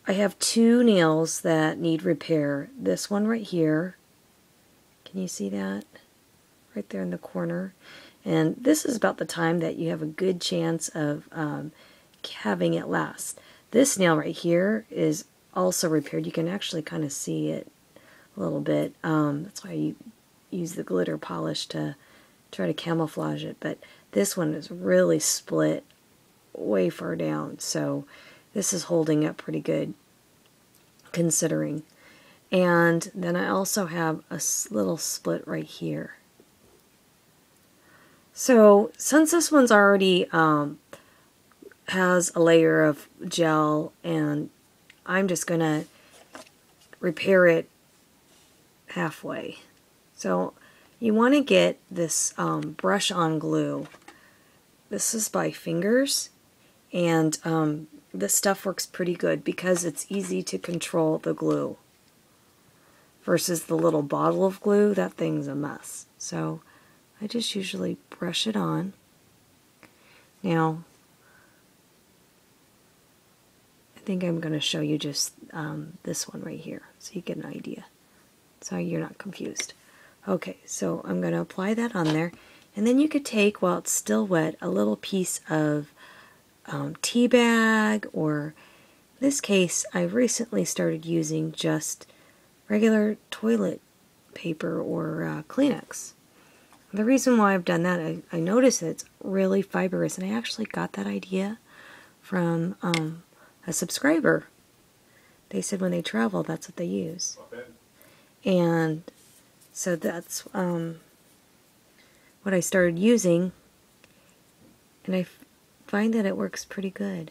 I have two nails that need repair. This one right here. Can you see that? Right there in the corner. And this is about the time that you have a good chance of having it last. This nail right here is also repaired. You can actually kind of see it a little bit. That's why you use the glitter polish to try to camouflage it. But this one is really split way far down. So this is holding up pretty good considering. And then I also have a little split right here. So since this one's already has a layer of gel, and I'm just going to repair it halfway. So you want to get this brush on glue. This is by Fingers, and this stuff works pretty good because it's easy to control the glue. Versus the little bottle of glue, that thing's a mess. So I just usually brush it on. Now, I think I'm going to show you just this one right here so you get an idea. So you're not confused. Okay, so I'm going to apply that on there. And then you could take, while it's still wet, a little piece of tea bag, or in this case, I recently started using just regular toilet paper or Kleenex. The reason why I've done that, I noticed that it's really fibrous, and I actually got that idea from a subscriber. They said when they travel, that's what they use. And so that's what I started using, and I find that it works pretty good.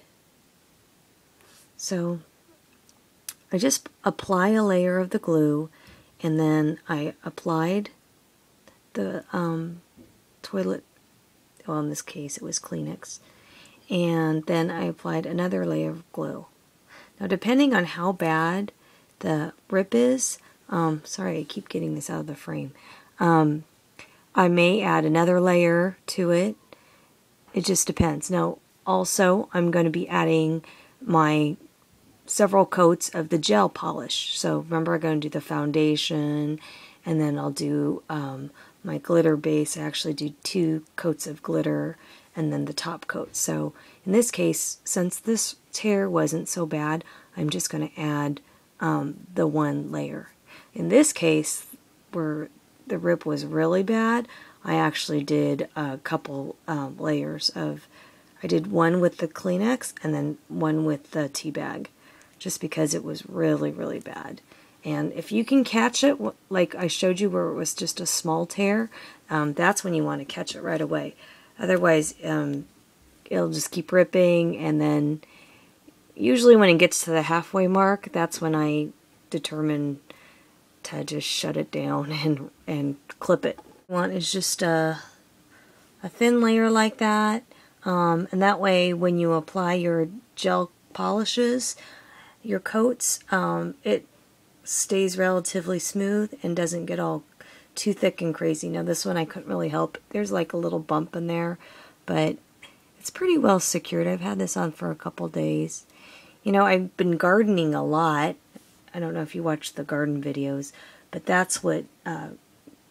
So I just apply a layer of the glue, and then I applied the toilet, well, in this case it was Kleenex, and then I applied another layer of glue. Now, depending on how bad the rip is, sorry, I keep getting this out of the frame, I may add another layer to it. It just depends. Now, also, I'm going to be adding my several coats of the gel polish. So remember, I'm going to do the foundation, and then I'll do my glitter base. I actually do 2 coats of glitter and then the top coat. So in this case, since this tear wasn't so bad, I'm just going to add the 1 layer. In this case, where the rip was really bad, I actually did a couple layers of, I did 1 with the Kleenex and then 1 with the tea bag, just because it was really, really bad. And if you can catch it, like I showed you where it was just a small tear, that's when you want to catch it right away. Otherwise, it'll just keep ripping, and then usually when it gets to the halfway mark, that's when I determine to just shut it down and clip it. What is just a thin layer like that, and that way when you apply your gel polishes, your coats, it stays relatively smooth and doesn't get all too thick and crazy. Now this one I couldn't really help. There's like a little bump in there, but it's pretty well secured. I've had this on for a couple days. You know, I've been gardening a lot. I don't know if you watch the garden videos, but that's what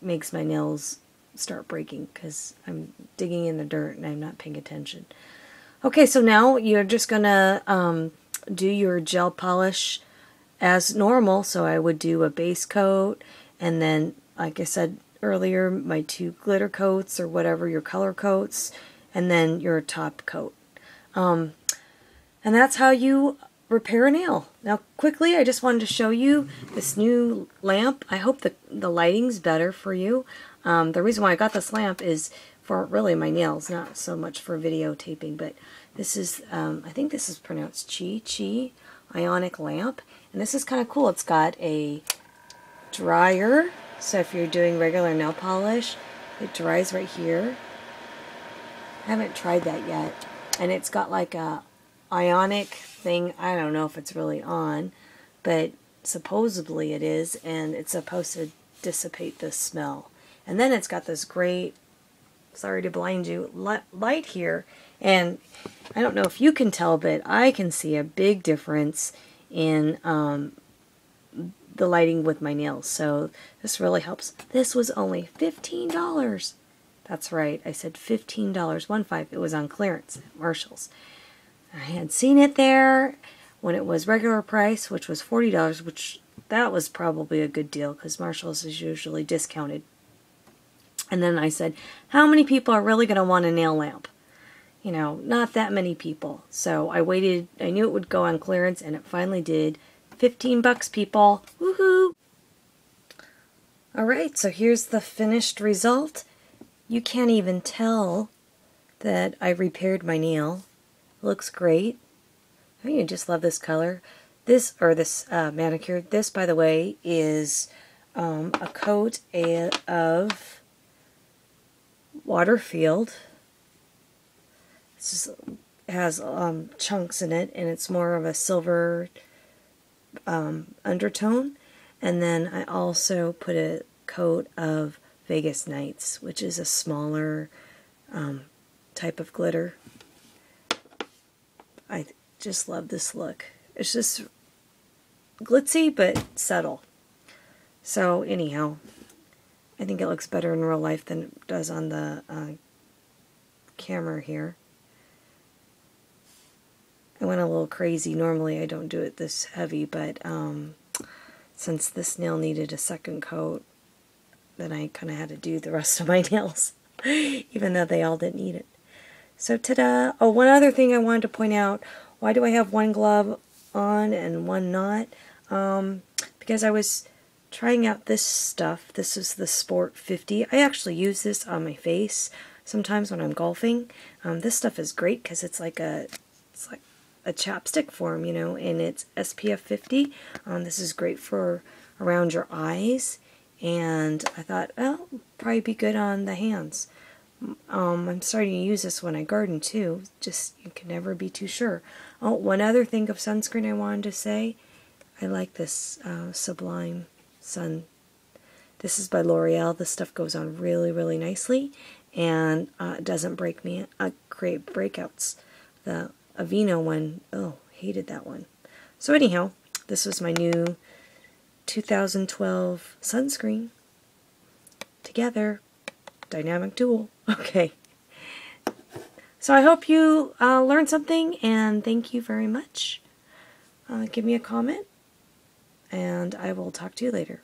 makes my nails start breaking, because I'm digging in the dirt and I'm not paying attention. Okay, so now you're just gonna do your gel polish as normal. So I would do a base coat, and then, like I said earlier, my 2 glitter coats or whatever your color coats, and then your top coat. And that's how you repair a nail. Now quickly, I just wanted to show you this new lamp. I hope the lighting's better for you. The reason why I got this lamp is for really my nails, not so much for videotaping, but this is, I think this is pronounced Chi Ionic lamp, and this is kind of cool. It's got a dryer, so if you're doing regular nail polish, it dries right here. I haven't tried that yet, and it's got like a ionic thing. I don't know if it's really on, but supposedly it is, and it's supposed to dissipate the smell. And then it's got this great, sorry to blind you, light here, and I don't know if you can tell, but I can see a big difference in the lighting with my nails. So this really helps. This was only $15. That's right, I said $15, 1-5. It was on clearance at Marshall's. I had seen it there when it was regular price, which was $40, which that was probably a good deal because Marshall's is usually discounted. And then I said, how many people are really going to want a nail lamp? You know, not that many people. So I waited. I knew it would go on clearance, and it finally did. 15 bucks, people. Woohoo! Alright, so here's the finished result. You can't even tell that I repaired my nail. It looks great. I just love this color. This manicure. This, by the way, is a coat of Waterfield. This has chunks in it, and it's more of a silver undertone. And then I also put a coat of Vegas Nights, which is a smaller type of glitter. I just love this look. It's just glitzy but subtle. So anyhow, I think it looks better in real life than it does on the camera here. I went a little crazy. Normally I don't do it this heavy, but since this nail needed a second coat, then I kind of had to do the rest of my nails, even though they all didn't need it. So ta-da! Oh, one other thing I wanted to point out. Why do I have one glove on and one not? Because I was trying out this stuff. This is the Sport 50. I actually use this on my face sometimes when I'm golfing. This stuff is great because it's like a chapstick form, you know, and it's SPF 50. This is great for around your eyes, and I thought, oh, probably be good on the hands. I'm starting to use this when I garden too. Just, you can never be too sure. Oh, one other thing of sunscreen I wanted to say. I like this Sublime Sun. This is by L'Oreal. This stuff goes on really, really nicely, and it doesn't break me, create breakouts. The Aveeno one, oh, hated that one. So anyhow, this was my new 2012 sunscreen. Together, dynamic duo. Okay. So I hope you learned something, and thank you very much. Give me a comment, and I will talk to you later.